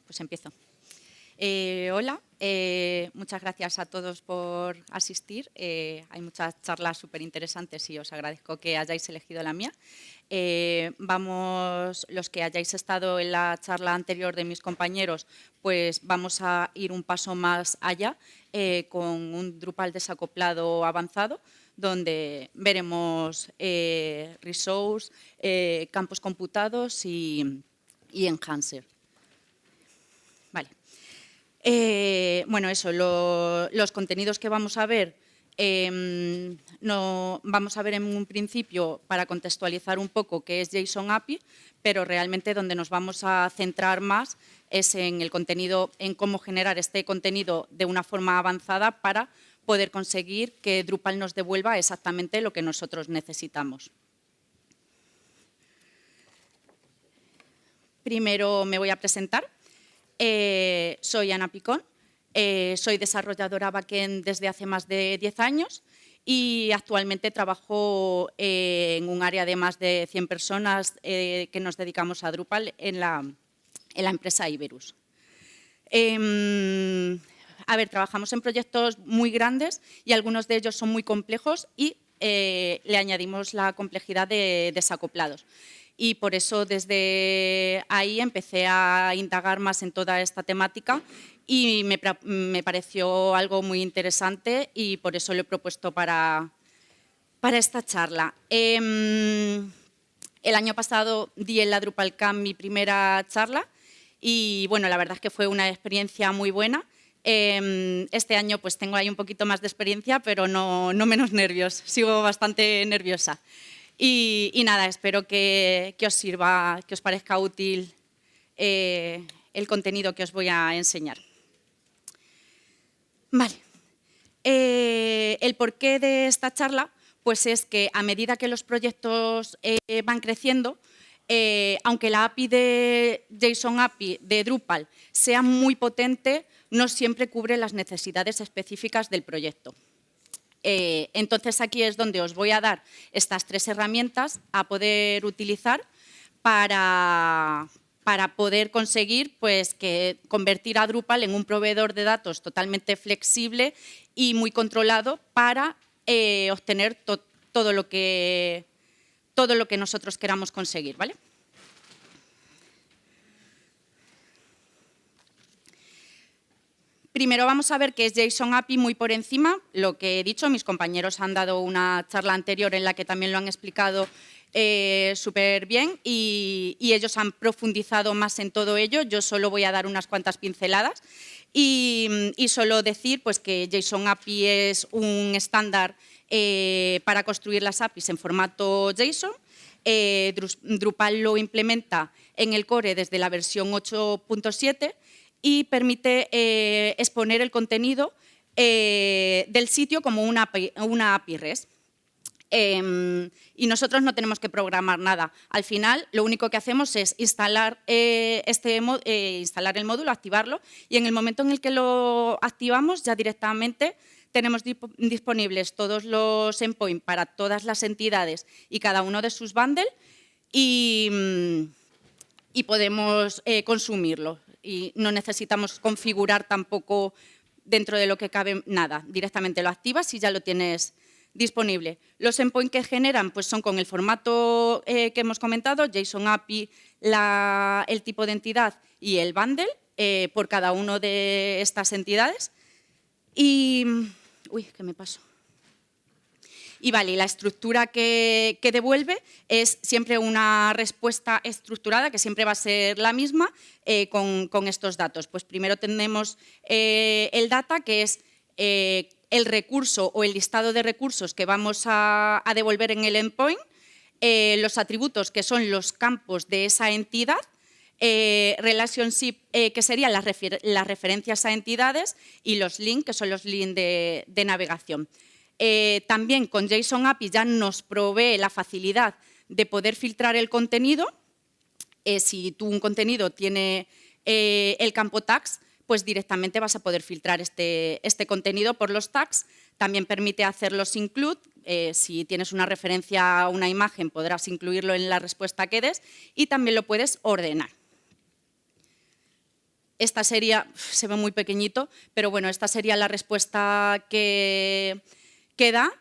pues empiezo. Hola, muchas gracias a todos por asistir. Hay muchas charlas súper interesantes y os agradezco que hayáis elegido la mía. Los que hayáis estado en la charla anterior de mis compañeros, pues vamos a ir un paso más allá con un Drupal desacoplado avanzado, donde veremos resource, campos computados y enhancer. Vale. Bueno, eso, los contenidos que vamos a ver, vamos a ver en un principio, para contextualizar un poco, qué es JSON API, pero realmente donde nos vamos a centrar más es en el contenido, en cómo generar este contenido de una forma avanzada para poder conseguir que Drupal nos devuelva exactamente lo que nosotros necesitamos. Primero me voy a presentar. Soy Ana Picón, soy desarrolladora backend desde hace más de 10 años y actualmente trabajo en un área de más de 100 personas que nos dedicamos a Drupal en la empresa Iberus. A ver, trabajamos en proyectos muy grandes y algunos de ellos son muy complejos y le añadimos la complejidad de desacoplados. Y por eso desde ahí empecé a indagar más en toda esta temática y me pareció algo muy interesante y por eso lo he propuesto para esta charla. El año pasado di en la DrupalCamp mi primera charla y bueno, la verdad es que fue una experiencia muy buena. Este año pues tengo ahí un poquito más de experiencia, pero no menos nervios, sigo bastante nerviosa. Y nada, espero que os sirva, que os parezca útil el contenido que os voy a enseñar. Vale. El porqué de esta charla pues es que a medida que los proyectos van creciendo, aunque la API de JSON API de Drupal sea muy potente, no siempre cubre las necesidades específicas del proyecto. Entonces, aquí es donde os voy a dar estas 3 herramientas a poder utilizar para poder conseguir pues, convertir a Drupal en un proveedor de datos totalmente flexible y muy controlado para obtener todo lo que nosotros queramos conseguir, ¿vale? Primero vamos a ver qué es JSON API muy por encima, lo que he dicho, mis compañeros han dado una charla anterior en la que también lo han explicado súper bien y ellos han profundizado más en todo ello, yo solo voy a dar unas cuantas pinceladas y solo decir pues, que JSON API es un estándar para construir las APIs en formato JSON. Drupal lo implementa en el core desde la versión 8.7 y permite exponer el contenido del sitio como una API REST. Y nosotros no tenemos que programar nada. Al final, lo único que hacemos es instalar instalar el módulo, activarlo, y en el momento en el que lo activamos, ya directamente tenemos disponibles todos los endpoints para todas las entidades y cada uno de sus bundles y podemos consumirlo. Y no necesitamos configurar tampoco dentro de lo que cabe nada. Directamente lo activas y ya lo tienes disponible. Los endpoints que generan pues son con el formato que hemos comentado, JSON API, el tipo de entidad y el bundle por cada una de estas entidades. Y, uy, ¿qué me pasó? Y vale, la estructura que devuelve es siempre una respuesta estructurada, que siempre va a ser la misma con estos datos. Pues primero tenemos el data, que es el recurso o el listado de recursos que vamos a devolver en el endpoint, los atributos, que son los campos de esa entidad, relationship, que serían las referencias a entidades, y los links, que son los links de navegación. También con JSON API ya nos provee la facilidad de poder filtrar el contenido. Si tú un contenido tiene el campo tags, pues directamente vas a poder filtrar este contenido por los tags. También permite hacer los include. Si tienes una referencia a una imagen, podrás incluirlo en la respuesta que des y también lo puedes ordenar. esta sería, se ve muy pequeñito, pero bueno, esta sería la respuesta que da.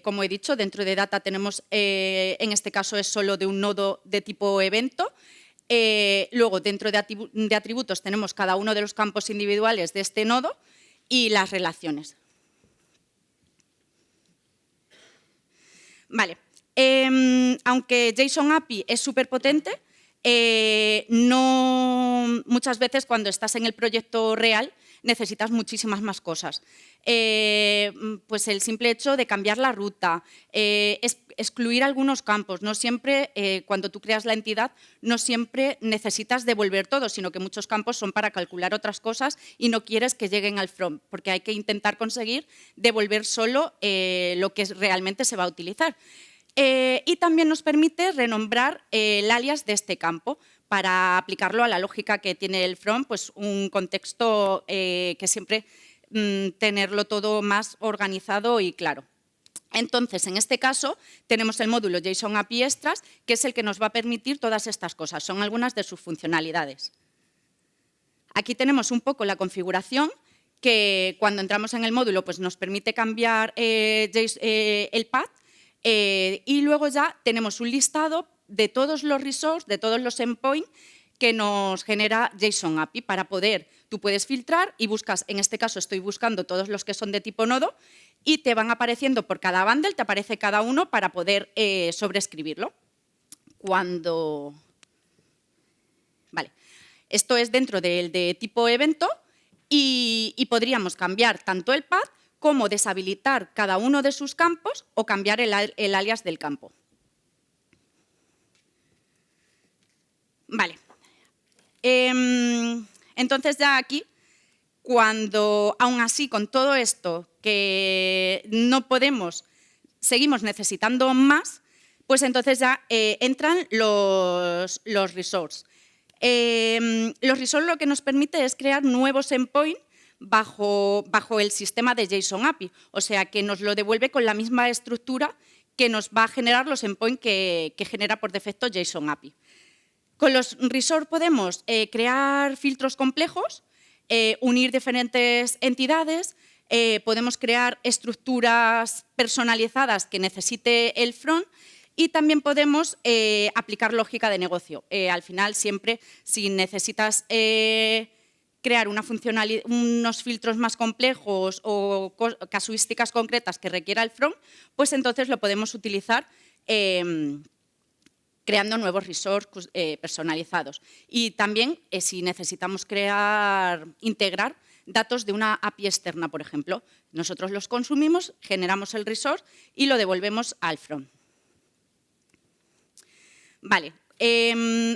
Como he dicho, dentro de data tenemos, en este caso es solo de un nodo de tipo evento. Luego, dentro de atributos tenemos cada uno de los campos individuales de este nodo y las relaciones. Vale. Aunque JSON API es súper potente, muchas veces cuando estás en el proyecto real necesitas muchísimas más cosas. Pues el simple hecho de cambiar la ruta, excluir algunos campos. No siempre, cuando tú creas la entidad, no siempre necesitas devolver todo, sino que muchos campos son para calcular otras cosas y no quieres que lleguen al from, porque hay que intentar conseguir devolver solo lo que realmente se va a utilizar. Y también nos permite renombrar el alias de este campo para aplicarlo a la lógica que tiene el from, pues un contexto que siempre tenerlo todo más organizado y claro. Entonces, en este caso, tenemos el módulo JSON API Extras, que es el que nos va a permitir todas estas cosas. Son algunas de sus funcionalidades. Aquí tenemos un poco la configuración, que cuando entramos en el módulo pues nos permite cambiar el path, y luego ya tenemos un listado de todos los resources, de todos los endpoints que nos genera JSON API para poder, tú puedes filtrar y buscas, en este caso estoy buscando todos los que son de tipo nodo y te van apareciendo por cada bundle, te aparece cada uno para poder sobreescribirlo. Vale, esto es dentro del de tipo evento y podríamos cambiar tanto el path como deshabilitar cada uno de sus campos o cambiar el alias del campo. Vale. Entonces ya aquí, cuando aún así con todo esto que no podemos, seguimos necesitando más, pues entonces ya entran los resources. Los resources lo que nos permite es crear nuevos endpoints bajo el sistema de JSON API, o sea que nos lo devuelve con la misma estructura que nos va a generar los endpoints que genera por defecto JSON API. Con los resources podemos crear filtros complejos, unir diferentes entidades, podemos crear estructuras personalizadas que necesite el front y también podemos aplicar lógica de negocio. Al final, siempre, si necesitas crear unos filtros más complejos o casuísticas concretas que requiera el front, pues entonces lo podemos utilizar creando nuevos resources personalizados. Y también si necesitamos integrar datos de una API externa, por ejemplo. Nosotros los consumimos, generamos el resource y lo devolvemos al front. Vale.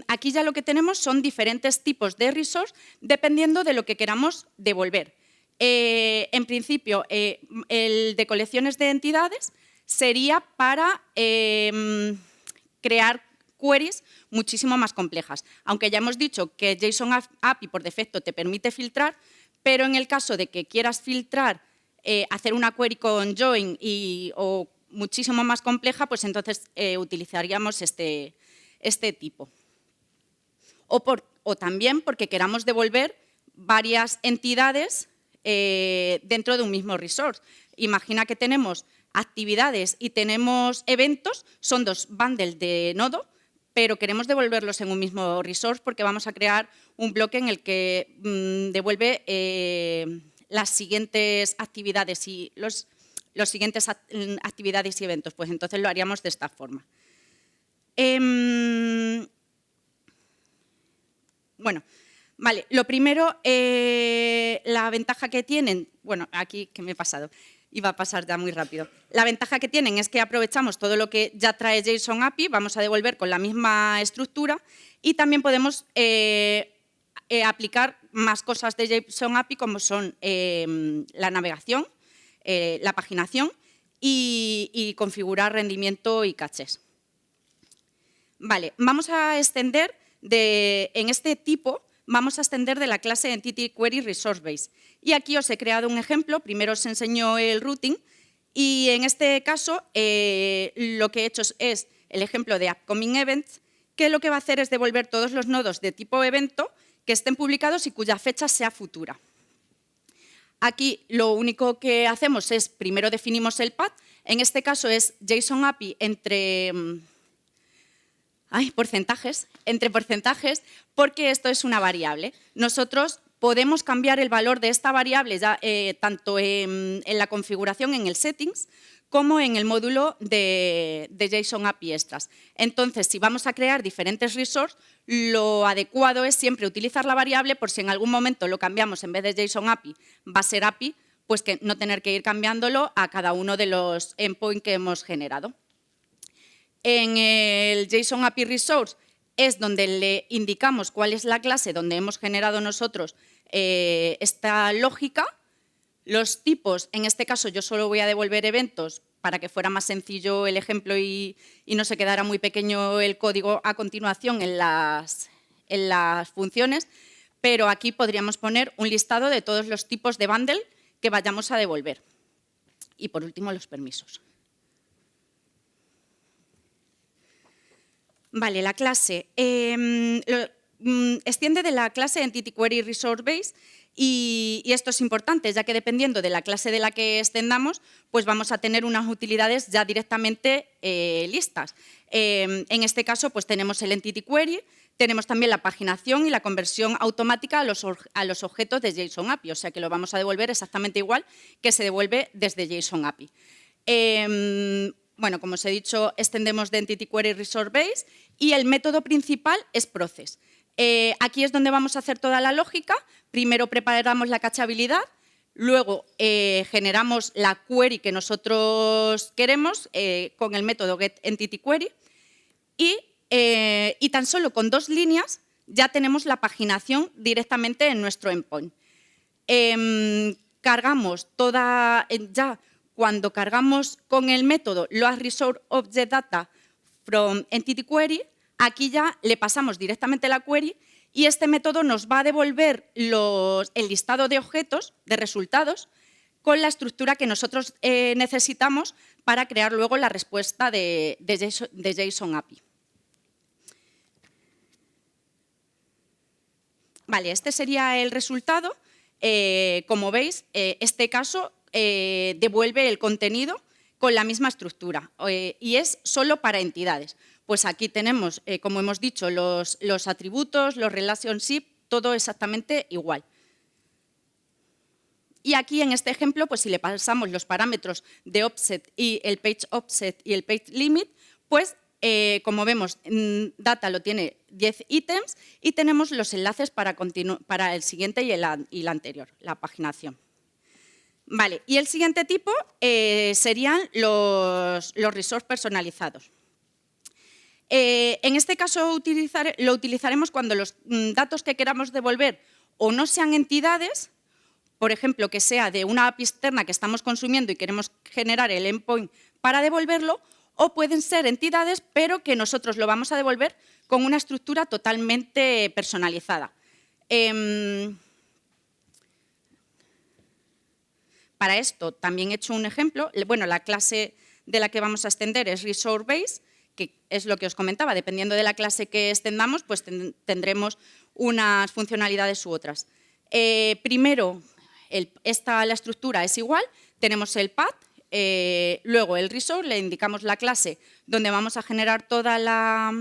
Aquí ya lo que tenemos son diferentes tipos de resource dependiendo de lo que queramos devolver. En principio, el de colecciones de entidades sería para crear queries muchísimo más complejas. Aunque ya hemos dicho que JSON API por defecto te permite filtrar, pero en el caso de que quieras filtrar, hacer una query con join o muchísimo más compleja, pues entonces utilizaríamos este tipo. O también porque queramos devolver varias entidades dentro de un mismo resource. Imagina que tenemos actividades y tenemos eventos, son dos bundles de nodo, pero queremos devolverlos en un mismo resource porque vamos a crear un bloque en el que devuelve las siguientes actividades y los siguientes actividades y eventos. Pues entonces lo haríamos de esta forma. Bueno, vale, lo primero, la ventaja que tienen, bueno, aquí que me he pasado, iba a pasar ya muy rápido. La ventaja que tienen es que aprovechamos todo lo que ya trae JSON API, vamos a devolver con la misma estructura y también podemos aplicar más cosas de JSON API como son la navegación, la paginación y configurar rendimiento y caches. Vale, vamos a extender en este tipo, vamos a extender de la clase Entity Query Resource Base. Y aquí os he creado un ejemplo, primero os enseño el routing y en este caso lo que he hecho es el ejemplo de Upcoming Events, que lo que va a hacer es devolver todos los nodos de tipo evento que estén publicados y cuya fecha sea futura. Aquí lo único que hacemos es, primero definimos el path, en este caso es JSON API entre porcentajes, porque esto es una variable. Nosotros podemos cambiar el valor de esta variable ya, tanto en la configuración, en el settings, como en el módulo de JSON API extras. Entonces, si vamos a crear diferentes resources, lo adecuado es siempre utilizar la variable por si en algún momento lo cambiamos, en vez de JSON API, va a ser API, pues que no tener que ir cambiándolo a cada uno de los endpoints que hemos generado. En el JSON API Resource es donde le indicamos cuál es la clase donde hemos generado nosotros esta lógica. Los tipos, en este caso yo solo voy a devolver eventos para que fuera más sencillo el ejemplo y no se quedara muy pequeño el código a continuación en las funciones, pero aquí podríamos poner un listado de todos los tipos de bundle que vayamos a devolver. Y por último, los permisos. Vale, la clase. Extiende de la clase Entity Query Resource Base y esto es importante, ya que dependiendo de la clase de la que extendamos, pues vamos a tener unas utilidades ya directamente listas. En este caso, pues tenemos el Entity Query, tenemos también la paginación y la conversión automática a los objetos de JSON API, o sea que lo vamos a devolver exactamente igual que se devuelve desde JSON API. Bueno, como os he dicho, extendemos de Entity Query Resource Base y el método principal es Process. Aquí es donde vamos a hacer toda la lógica. Primero preparamos la cachabilidad, luego generamos la query que nosotros queremos con el método getEntityQuery y tan solo con 2 líneas ya tenemos la paginación directamente en nuestro endpoint. Cargamos ya cuando cargamos con el método loadResourceObjectData from EntityQuery, aquí ya le pasamos directamente la query y este método nos va a devolver el listado de objetos, de resultados, con la estructura que nosotros necesitamos para crear luego la respuesta de JSON API. Vale, este sería el resultado. Como veis, este caso devuelve el contenido con la misma estructura y es solo para entidades. Pues aquí tenemos, como hemos dicho, los atributos, los relationship, todo exactamente igual. Y aquí en este ejemplo, pues si le pasamos los parámetros de offset y el page offset y el page limit, pues como vemos, data lo tiene 10 ítems y tenemos los enlaces para el siguiente y el anterior, la paginación. Vale, y el siguiente tipo serían los resource personalizados. En este caso lo utilizaremos cuando los datos que queramos devolver o no sean entidades, por ejemplo, que sea de una API externa que estamos consumiendo y queremos generar el endpoint para devolverlo, o pueden ser entidades, pero que nosotros lo vamos a devolver con una estructura totalmente personalizada. Para esto también he hecho un ejemplo. Bueno, la clase de la que vamos a extender es Resource Base, que es lo que os comentaba. Dependiendo de la clase que extendamos, pues tendremos unas funcionalidades u otras. Primero, la estructura es igual. Tenemos el path, luego el resource, le indicamos la clase donde vamos a generar toda la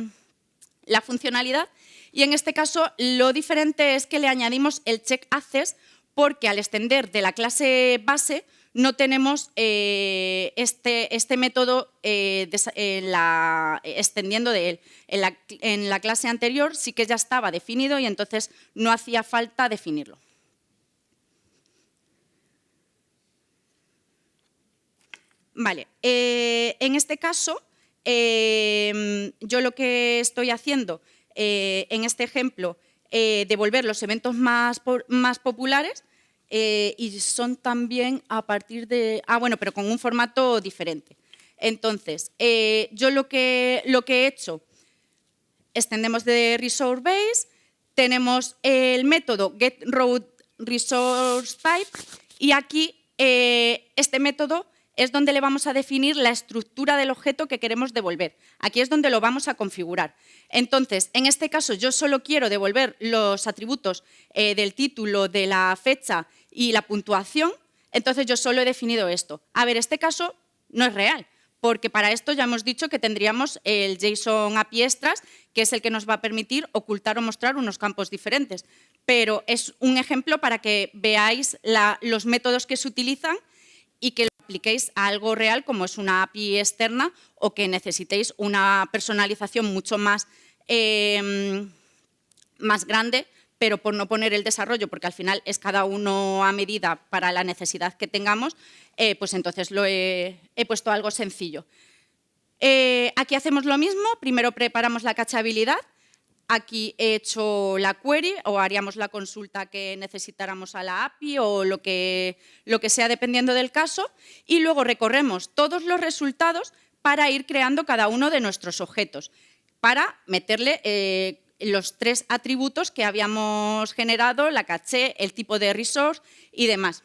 funcionalidad. Y en este caso, lo diferente es que le añadimos el check access, porque al extender de la clase base no tenemos este método extendiendo de él. En la clase anterior sí que ya estaba definido y entonces no hacía falta definirlo. Vale, en este caso, yo lo que estoy haciendo en este ejemplo, devolver los eventos más populares y son también a partir de… bueno, pero con un formato diferente. Entonces, yo lo que he hecho, extendemos de Resource Base, tenemos el método getRootResourceType y aquí este método es donde le vamos a definir la estructura del objeto que queremos devolver. Aquí es donde lo vamos a configurar. Entonces, en este caso, yo solo quiero devolver los atributos del título, de la fecha y la puntuación. Entonces, yo solo he definido esto. A ver, este caso no es real, porque para esto ya hemos dicho que tendríamos el JSON API Extras, que es el que nos va a permitir ocultar o mostrar unos campos diferentes. Pero es un ejemplo para que veáis los métodos que se utilizan y que lo apliquéis a algo real, como es una API externa, o que necesitéis una personalización mucho más grande, pero por no poner el desarrollo, porque al final es cada uno a medida para la necesidad que tengamos, pues entonces he puesto algo sencillo. Aquí hacemos lo mismo, primero preparamos la cachabilidad, aquí he hecho la query o haríamos la consulta que necesitáramos a la API o lo que sea dependiendo del caso, y luego recorremos todos los resultados para ir creando cada uno de nuestros objetos, para meterle los 3 atributos que habíamos generado, la caché, el tipo de resource y demás.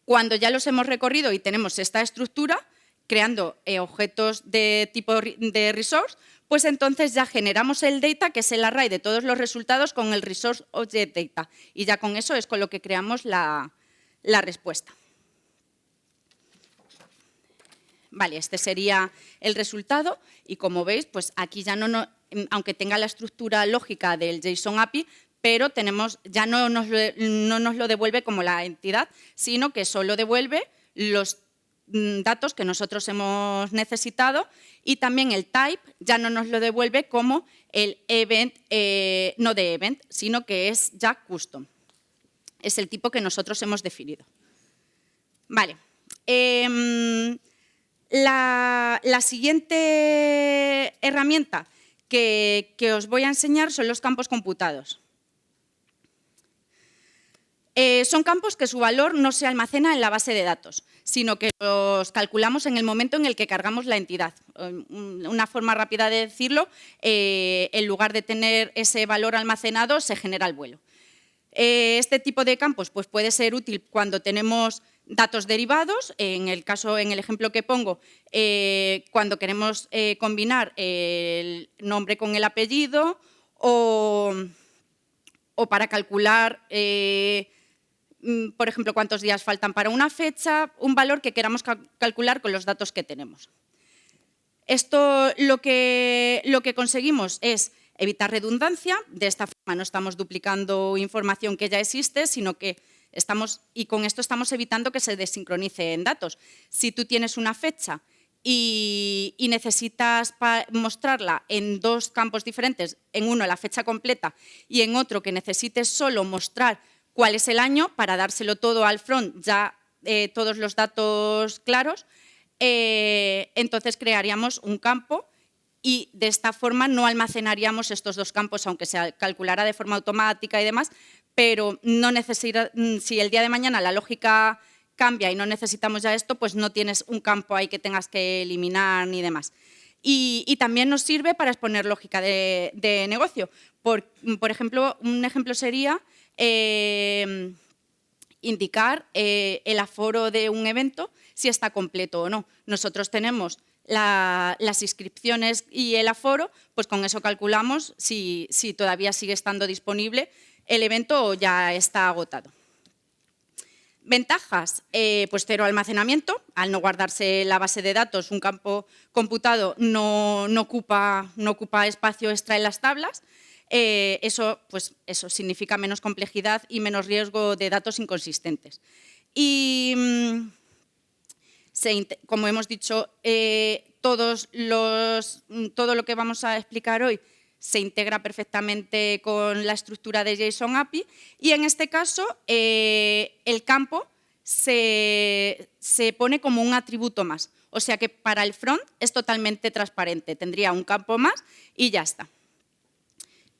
Cuando ya los hemos recorrido y tenemos esta estructura, creando objetos de tipo de resource, pues entonces ya generamos el data, que es el array de todos los resultados con el resource object data. Y ya con eso es con lo que creamos la respuesta. Vale, este sería el resultado y como veis, pues aquí ya aunque tenga la estructura lógica del JSON API, pero ya no nos lo devuelve como la entidad, sino que solo devuelve los datos que nosotros hemos necesitado, y también el type ya no nos lo devuelve como el event, no de event, sino que es ya custom. Es el tipo que nosotros hemos definido. Vale. La siguiente herramienta que os voy a enseñar son los campos computados. Son campos que su valor no se almacena en la base de datos, sino que los calculamos en el momento en el que cargamos la entidad. Una forma rápida de decirlo, en lugar de tener ese valor almacenado, se genera el vuelo. Este tipo de campos pues, puede ser útil cuando tenemos datos derivados, en el ejemplo que pongo, cuando queremos combinar el nombre con el apellido o para calcular, por ejemplo, cuántos días faltan para una fecha, un valor que queramos calcular con los datos que tenemos. Esto lo que conseguimos es evitar redundancia. De esta forma no estamos duplicando información que ya existe, sino que con esto estamos evitando que se desincronice en datos. Si tú tienes una fecha y necesitas mostrarla en 2 campos diferentes, en uno la fecha completa y en otro que necesites solo mostrar cuál es el año para dárselo todo al front, ya todos los datos claros, entonces crearíamos un campo y de esta forma no almacenaríamos estos 2 campos, aunque se calculara de forma automática y demás, pero no si el día de mañana la lógica cambia y no necesitamos ya esto, pues no tienes un campo ahí que tengas que eliminar ni demás. Y también nos sirve para exponer lógica de negocio. Por ejemplo, un ejemplo sería indicar el aforo de un evento, si está completo o no. Nosotros tenemos las inscripciones y el aforo, pues con eso calculamos si todavía sigue estando disponible el evento o ya está agotado. Ventajas, pues 0 almacenamiento. Al no guardarse la base de datos, un campo computado no ocupa espacio extra en las tablas. Eso significa menos complejidad y menos riesgo de datos inconsistentes. Y como hemos dicho, todo lo que vamos a explicar hoy se integra perfectamente con la estructura de JSON API y en este caso el campo se pone como un atributo más. O sea que para el front es totalmente transparente, tendría un campo más y ya está.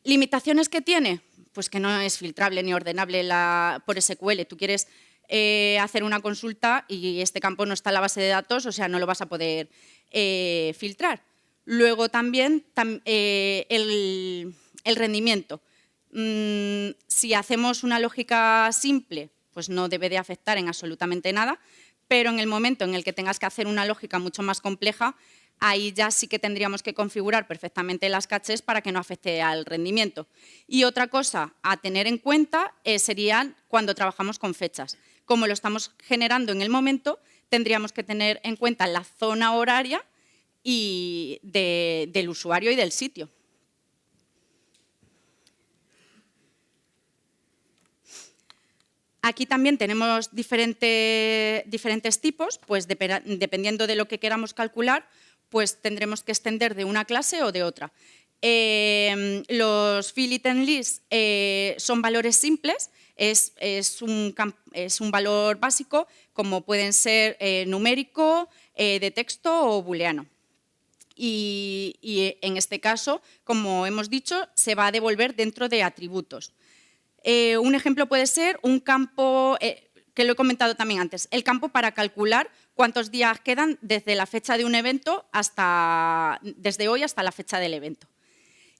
¿Limitaciones que tiene? Pues que no es filtrable ni ordenable por SQL. Tú quieres hacer una consulta y este campo no está en la base de datos, o sea, no lo vas a poder filtrar. Luego también el rendimiento. Si hacemos una lógica simple, pues no debe de afectar en absolutamente nada, pero en el momento en el que tengas que hacer una lógica mucho más compleja, ahí ya sí que tendríamos que configurar perfectamente las cachés para que no afecte al rendimiento. Y otra cosa a tener en cuenta sería cuando trabajamos con fechas. Como lo estamos generando en el momento, tendríamos que tener en cuenta la zona horaria y del usuario y del sitio. Aquí también tenemos diferentes tipos, pues dependiendo de lo que queramos calcular, pues tendremos que extender de una clase o de otra. Los fill item list son valores simples, es un valor básico, como pueden ser numérico, de texto o booleano. Y en este caso, como hemos dicho, se va a devolver dentro de atributos. Un ejemplo puede ser un campo, que lo he comentado también antes, el campo para calcular cuántos días quedan desde la fecha de un evento desde hoy hasta la fecha del evento.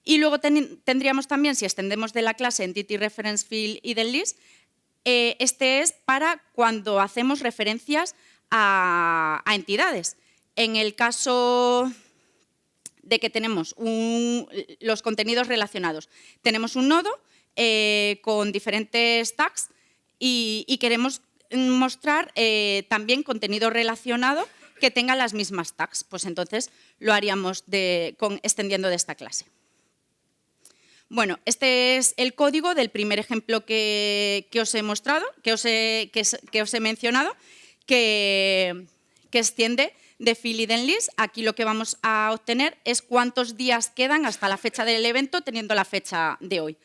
Y luego tendríamos también, si extendemos de la clase Entity Reference Field y del List, este es para cuando hacemos referencias a entidades. En el caso de que tenemos los contenidos relacionados, tenemos un nodo con diferentes tags y queremos mostrar también contenido relacionado que tenga las mismas tags. Pues entonces lo haríamos extendiendo de esta clase. Bueno, este es el código del primer ejemplo que os he mostrado, que os he mencionado, que extiende de fill item list. Aquí lo que vamos a obtener es cuántos días quedan hasta la fecha del evento teniendo la fecha de hoy.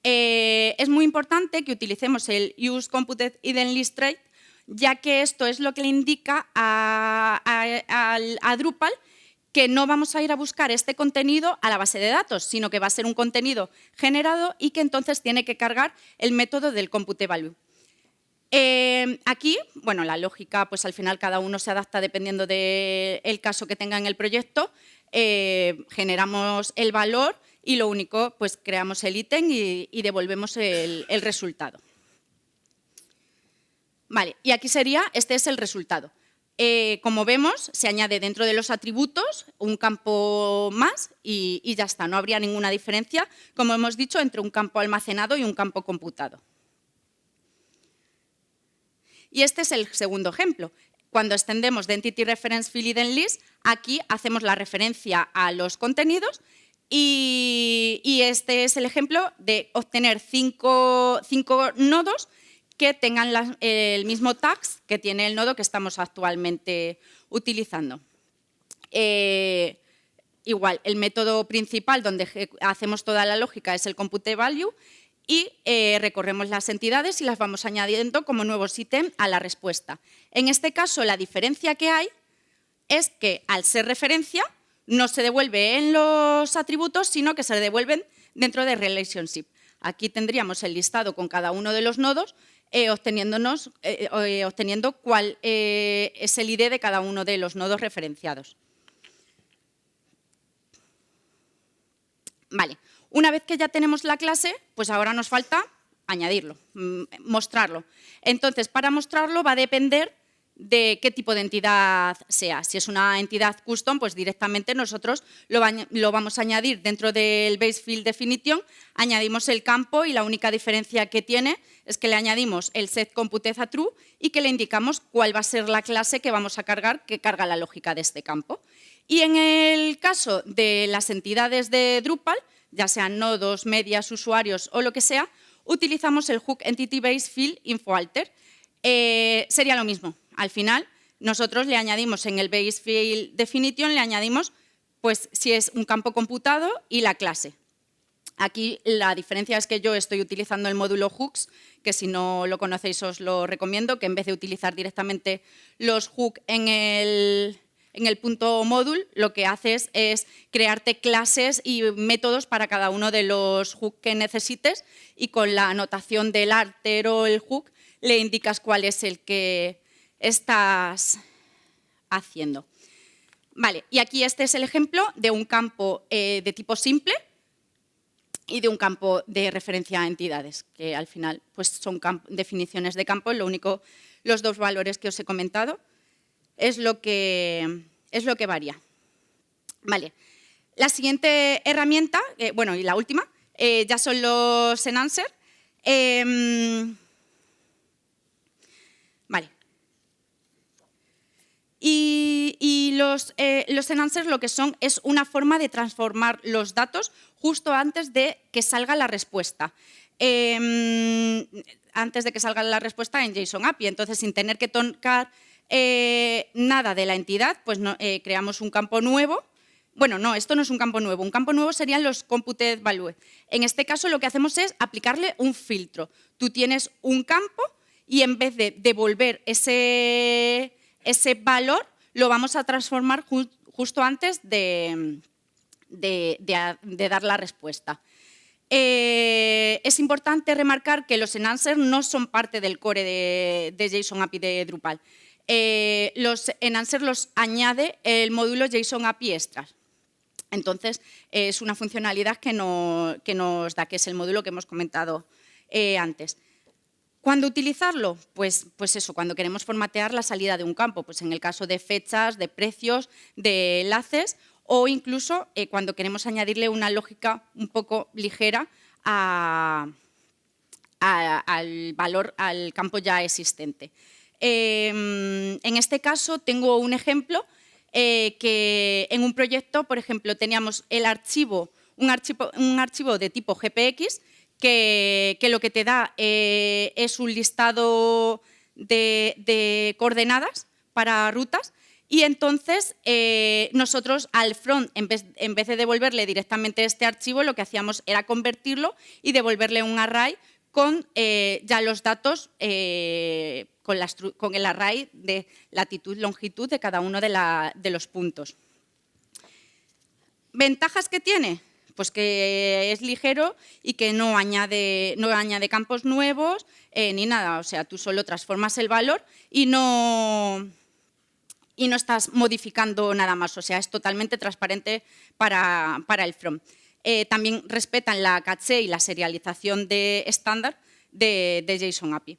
Es muy importante que utilicemos el use computed item list trait, ya que esto es lo que le indica a Drupal que no vamos a ir a buscar este contenido a la base de datos, sino que va a ser un contenido generado y que entonces tiene que cargar el método del compute value. Aquí, bueno, la lógica, pues al final cada uno se adapta dependiendo del caso que tenga en el proyecto. Generamos el valor y lo único, pues creamos el ítem y devolvemos el resultado. Vale, y aquí este es el resultado. Como vemos, se añade dentro de los atributos un campo más y ya está. No habría ninguna diferencia, como hemos dicho, entre un campo almacenado y un campo computado. Y este es el segundo ejemplo. Cuando extendemos de Entity Reference Field item List, aquí hacemos la referencia a los contenidos y este es el ejemplo de obtener cinco nodos que tengan el mismo tags que tiene el nodo que estamos actualmente utilizando. Igual, el método principal donde hacemos toda la lógica es el compute value y recorremos las entidades y las vamos añadiendo como nuevos ítems a la respuesta. En este caso, la diferencia que hay es que al ser referencia no se devuelve en los atributos, sino que se devuelven dentro de relationship. Aquí tendríamos el listado con cada uno de los nodos, obteniendo cuál es el ID de cada uno de los nodos referenciados. Vale, una vez que ya tenemos la clase, pues ahora nos falta añadirlo, mostrarlo. Entonces, para mostrarlo va a depender de qué tipo de entidad sea. Si es una entidad custom, pues directamente nosotros lo vamos a añadir dentro del base field definition, añadimos el campo y la única diferencia que tiene es que le añadimos el set computed a true y que le indicamos cuál va a ser la clase que vamos a cargar, que carga la lógica de este campo. Y en el caso de las entidades de Drupal, ya sean nodos, medias, usuarios o lo que sea, utilizamos el hook entity base field infoalter. Sería lo mismo. Al final, nosotros le añadimos en el base field definition, le añadimos pues, si es un campo computado y la clase. Aquí la diferencia es que yo estoy utilizando el módulo hooks, que si no lo conocéis os lo recomiendo, que en vez de utilizar directamente los hooks en el punto module, lo que haces es crearte clases y métodos para cada uno de los hooks que necesites y con la anotación del alter o el hook le indicas cuál es el que estás haciendo. Vale, y aquí este es el ejemplo de un campo de tipo simple y de un campo de referencia a entidades, que al final pues son definiciones de campos, lo único los dos valores que os he comentado, es lo que varía. Vale. La siguiente herramienta, bueno, y la última, ya son los enhancers. Vale. Y los enhancers lo que son es una forma de transformar los datos justo antes de que salga la respuesta. Antes de que salga la respuesta en JSON API. Entonces, sin tener que tocar nada de la entidad, pues creamos un campo nuevo. Bueno, no, esto no es un campo nuevo. Un campo nuevo serían los computed values. En este caso, lo que hacemos es aplicarle un filtro. Tú tienes un campo y en vez de devolver ese valor, lo vamos a transformar justo antes de dar la respuesta. Es importante remarcar que los enhancers no son parte del core de JSON API de Drupal. Los enhancers los añade el módulo JSON API Extras. Entonces, es una funcionalidad que nos da, que es el módulo que hemos comentado antes. ¿Cuándo utilizarlo? Pues eso, cuando queremos formatear la salida de un campo, pues en el caso de fechas, de precios, de enlaces, o incluso cuando queremos añadirle una lógica un poco ligera al valor, al campo ya existente. En este caso tengo un ejemplo que en un proyecto, por ejemplo, teníamos un archivo de tipo GPX que lo que te da es un listado de coordenadas para rutas. Y entonces, nosotros al front, en vez de devolverle directamente este archivo, lo que hacíamos era convertirlo y devolverle un array con ya los datos, con el array de latitud, longitud de cada uno de los puntos. ¿Ventajas que tiene? Pues que es ligero y que no añade campos nuevos ni nada. O sea, tú solo transformas el valor y no estás modificando nada más, o sea, es totalmente transparente para el front. También respetan la caché y la serialización de estándar de JSON API.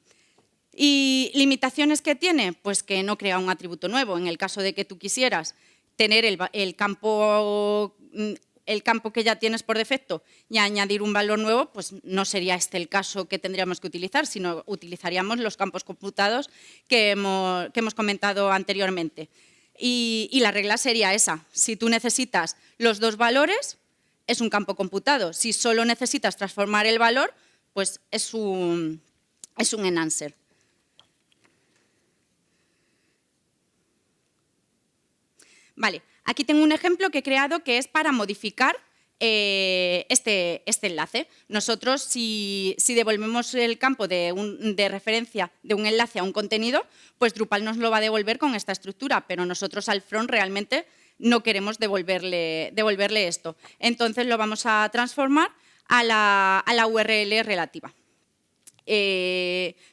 ¿Y limitaciones que tiene? Pues que no crea un atributo nuevo. En el caso de que tú quisieras tener el campo que ya tienes por defecto y añadir un valor nuevo, pues no sería este el caso que tendríamos que utilizar, sino utilizaríamos los campos computados que hemos comentado anteriormente. Y la regla sería esa. Si tú necesitas los dos valores, es un campo computado. Si solo necesitas transformar el valor, pues es un enhancer. Vale, aquí tengo un ejemplo que he creado que es para modificar este enlace. Nosotros, si devolvemos el campo de referencia de un enlace a un contenido, pues Drupal nos lo va a devolver con esta estructura, pero nosotros al front realmente no queremos devolverle esto. Entonces lo vamos a transformar a la URL relativa.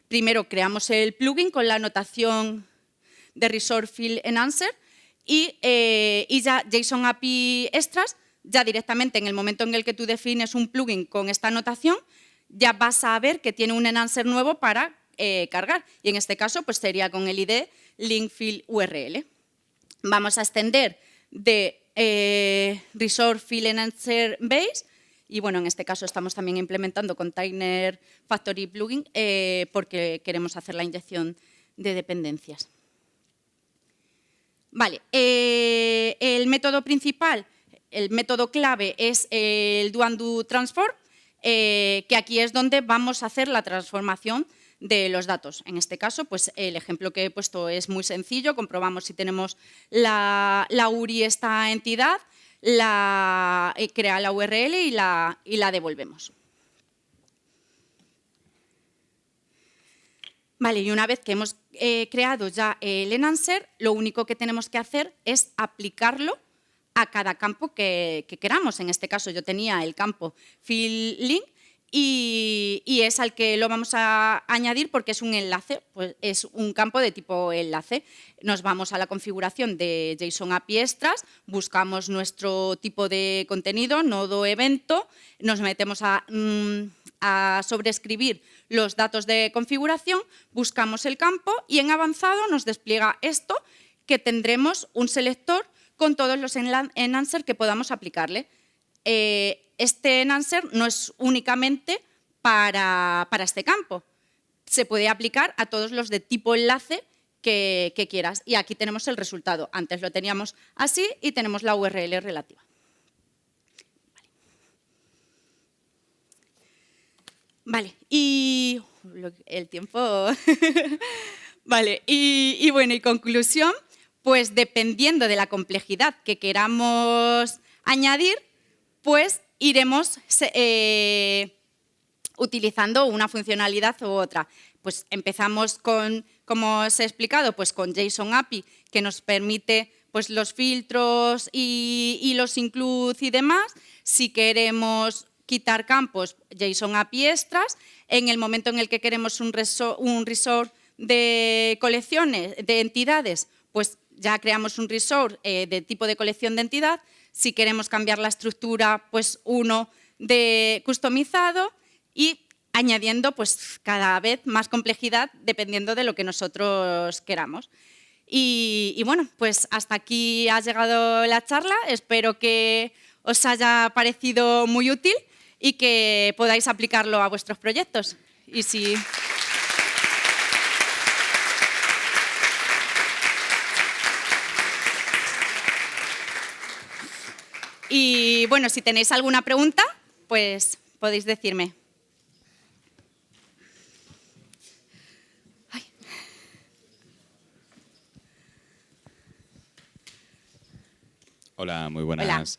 Primero creamos el plugin con la notación de Resource Field Enhancer y ya JSON API Extras, ya directamente en el momento en el que tú defines un plugin con esta notación, ya vas a ver que tiene un enhancer nuevo para cargar. Y en este caso pues sería con el ID link field URL. Vamos a extender de Resource Field Enhancer Base. Y bueno, en este caso estamos también implementando Container Factory Plugin porque queremos hacer la inyección de dependencias. Vale, el método principal, el método clave es el do transform, que aquí es donde vamos a hacer la transformación de los datos. En este caso, pues el ejemplo que he puesto es muy sencillo, comprobamos si tenemos la URI esta entidad, crea la URL y la devolvemos. Vale, y una vez que hemos creado ya el enhancer, lo único que tenemos que hacer es aplicarlo a cada campo que queramos. En este caso yo tenía el campo field link y es al que lo vamos a añadir porque es un enlace, pues es un campo de tipo enlace. Nos vamos a la configuración de JSON API Extras, buscamos nuestro tipo de contenido, nodo evento, nos metemos a sobreescribir los datos de configuración, buscamos el campo y en avanzado nos despliega esto, que tendremos un selector con todos los enhancers que podamos aplicarle. Este enhancer no es únicamente para este campo, se puede aplicar a todos los de tipo enlace que quieras. Y aquí tenemos el resultado. Antes lo teníamos así y tenemos la URL relativa. Vale, y el tiempo... Vale, y bueno, y conclusión, pues dependiendo de la complejidad que queramos añadir, pues iremos utilizando una funcionalidad u otra. Pues empezamos con, como os he explicado, pues con JSON API, que nos permite pues, los filtros y los includes y demás. Si queremos quitar campos, JSON API extras. En el momento en el que queremos un resort de colecciones, de entidades, pues ya creamos un resort de tipo de colección de entidad. Si queremos cambiar la estructura, pues uno de customizado y añadiendo pues, cada vez más complejidad dependiendo de lo que nosotros queramos. Y bueno, pues hasta aquí ha llegado la charla. Espero que os haya parecido muy útil y que podáis aplicarlo a vuestros proyectos. Y bueno, si tenéis alguna pregunta, pues podéis decirme. Hola, muy buenas.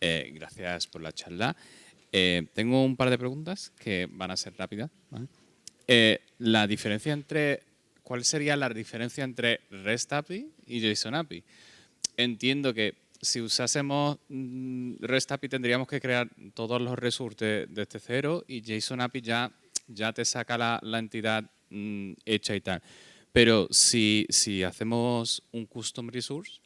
Hola. Gracias por la charla. Tengo un par de preguntas que van a ser rápidas, ¿vale? ¿Cuál sería la diferencia entre REST API y JSON API? Entiendo que si usásemos REST API tendríamos que crear todos los resources desde cero y JSON API ya te saca la entidad hecha y tal. Pero si hacemos un custom resource,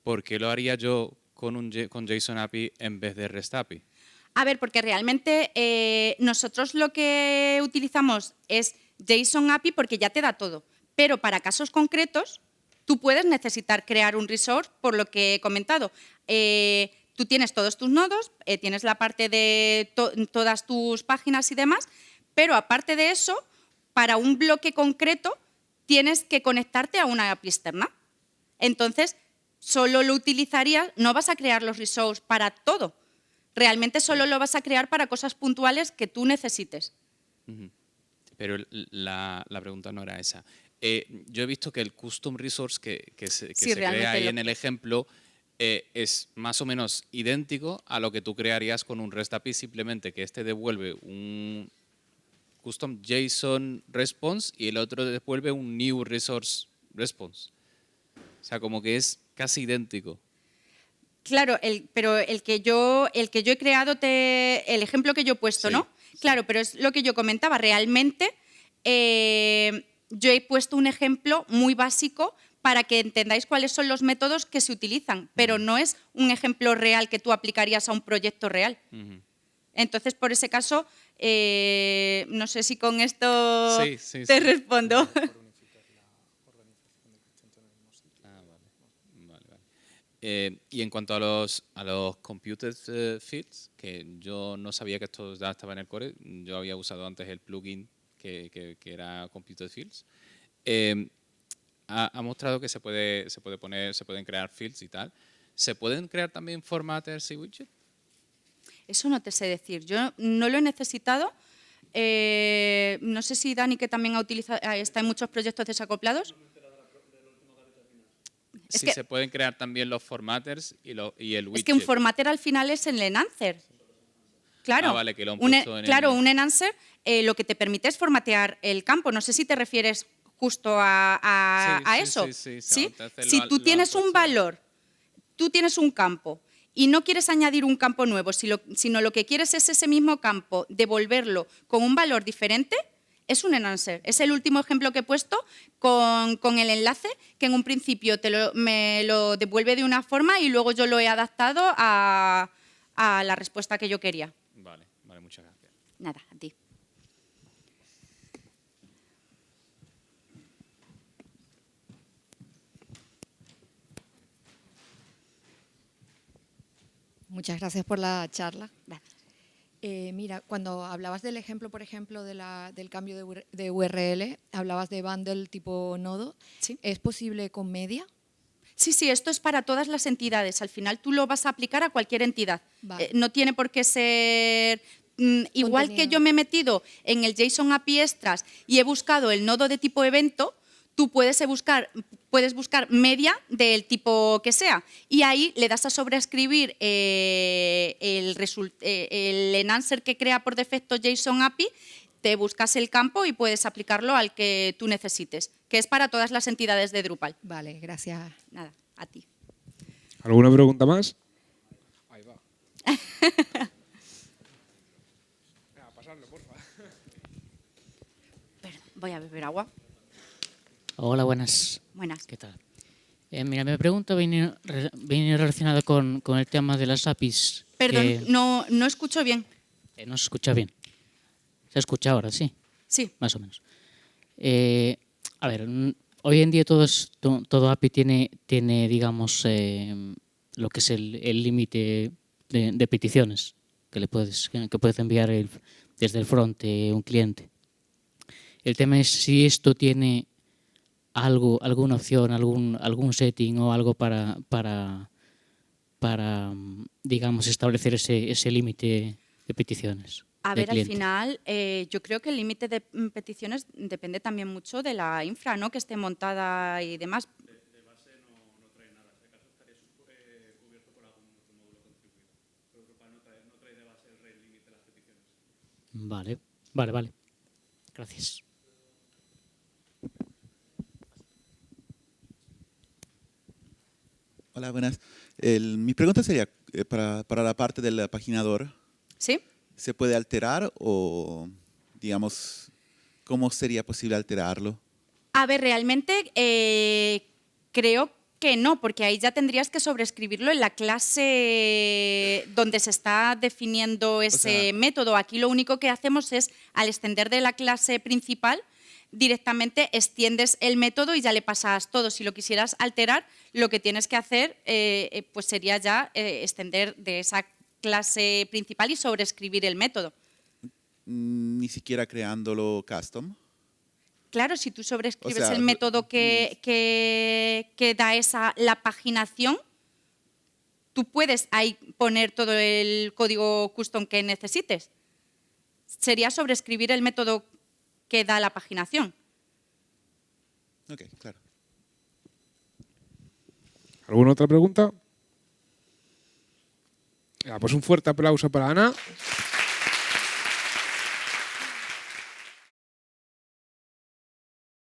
¿por qué lo haría yo con JSON API en vez de REST API? A ver, porque realmente nosotros lo que utilizamos es JSON API porque ya te da todo. Pero para casos concretos, tú puedes necesitar crear un resort, por lo que he comentado. Tú tienes todos tus nodos, tienes la parte de todas tus páginas y demás, pero aparte de eso, para un bloque concreto, tienes que conectarte a una API externa. Entonces, solo lo utilizarías, no vas a crear los resources para todo. Realmente solo lo vas a crear para cosas puntuales que tú necesites. Pero la pregunta no era esa. Yo he visto que el custom resource que se crea ahí en el ejemplo es más o menos idéntico a lo que tú crearías con un REST API, simplemente que este devuelve un custom JSON response y el otro devuelve un new resource response. O sea, como que es casi idéntico. Claro, pero el que yo he creado, el ejemplo que yo he puesto, Sí, ¿no? sí. Claro, pero es lo que yo comentaba. Realmente yo he puesto un ejemplo muy básico para que entendáis cuáles son los métodos que se utilizan, pero no es un ejemplo real que tú aplicarías a un proyecto real. Entonces, por ese caso, no sé si con esto te respondo. Y en cuanto a los computed fields, que yo no sabía que esto ya estaba en el core, yo había usado antes el plugin que era computed fields. Ha mostrado que se pueden crear fields y tal. ¿Se pueden crear también formatters y widgets? Eso no te sé decir. Yo no lo he necesitado. No sé si Dani, que también está en muchos proyectos desacoplados. Sí, se pueden crear también los formatters y el widget. Es que un formatter al final es el enhancer. Claro, vale, que lo han puesto un enhancer lo que te permite es formatear el campo. No sé si te refieres justo a eso. Sí. Si tú tienes un valor, tú tienes un campo y no quieres añadir un campo nuevo, sino lo que quieres es ese mismo campo, devolverlo con un valor diferente, es un enhancer. Es el último ejemplo que he puesto con el enlace, que en un principio me lo devuelve de una forma y luego yo lo he adaptado a la respuesta que yo quería. Vale, muchas gracias. Nada, a ti. Muchas gracias por la charla. Gracias. Mira, cuando hablabas del ejemplo, por ejemplo, del cambio de URL, hablabas de bundle tipo nodo. Sí. ¿Es posible con media? Sí, sí, esto es para todas las entidades. Al final tú lo vas a aplicar a cualquier entidad. Vale. No tiene por qué ser... igual que Contenido. yo me he metido en el JSON API Extras y he buscado el nodo de tipo evento, tú puedes buscar media del tipo que sea. Y ahí le das a sobreescribir el enhancer que crea por defecto JSON API, te buscas el campo y puedes aplicarlo al que tú necesites, que es para todas las entidades de Drupal. Vale, gracias. Nada, a ti. ¿Alguna pregunta más? Ahí va. Venga, pasadlo, porfa. Voy a beber agua. Hola, buenas. Buenas. ¿Qué tal? Mira, mi pregunta viene relacionada con el tema de las APIs. Perdón, que, no escucho bien. no se escucha bien. ¿Se escucha ahora? Sí, Sí. más o menos. A ver, hoy en día todo API tiene digamos, lo que es el límite de peticiones que puedes enviar desde el front un cliente. El tema es si esto tiene alguna opción, algún setting o algo para digamos, establecer ese límite de peticiones. A del ver, al cliente. final, yo creo que el límite de peticiones depende también mucho de la infra, ¿no?, que esté montada y demás. De base no trae nada. Si acaso estaría cubierto por algún otro módulo contribuido. Pero Drupal no trae de base el rate limit de las peticiones. Vale. Gracias. Hola, buenas. Mi pregunta sería, para la parte del paginador, ¿Sí? ¿se puede alterar o, digamos, cómo sería posible alterarlo? A ver, realmente creo que no, porque ahí ya tendrías que sobreescribirlo en la clase donde se está definiendo ese método. Aquí lo único que hacemos es, al extender de la clase principal, directamente extiendes el método y ya le pasas todo. Si lo quisieras alterar, lo que tienes que hacer pues sería ya extender de esa clase principal y sobreescribir el método. Ni siquiera creándolo custom. Claro, si tú sobreescribes O sea, el método que da la paginación, tú puedes ahí poner todo el código custom que necesites. Sería sobreescribir el método que da la paginación. Ok, claro. ¿Alguna otra pregunta? Pues un fuerte aplauso para Ana.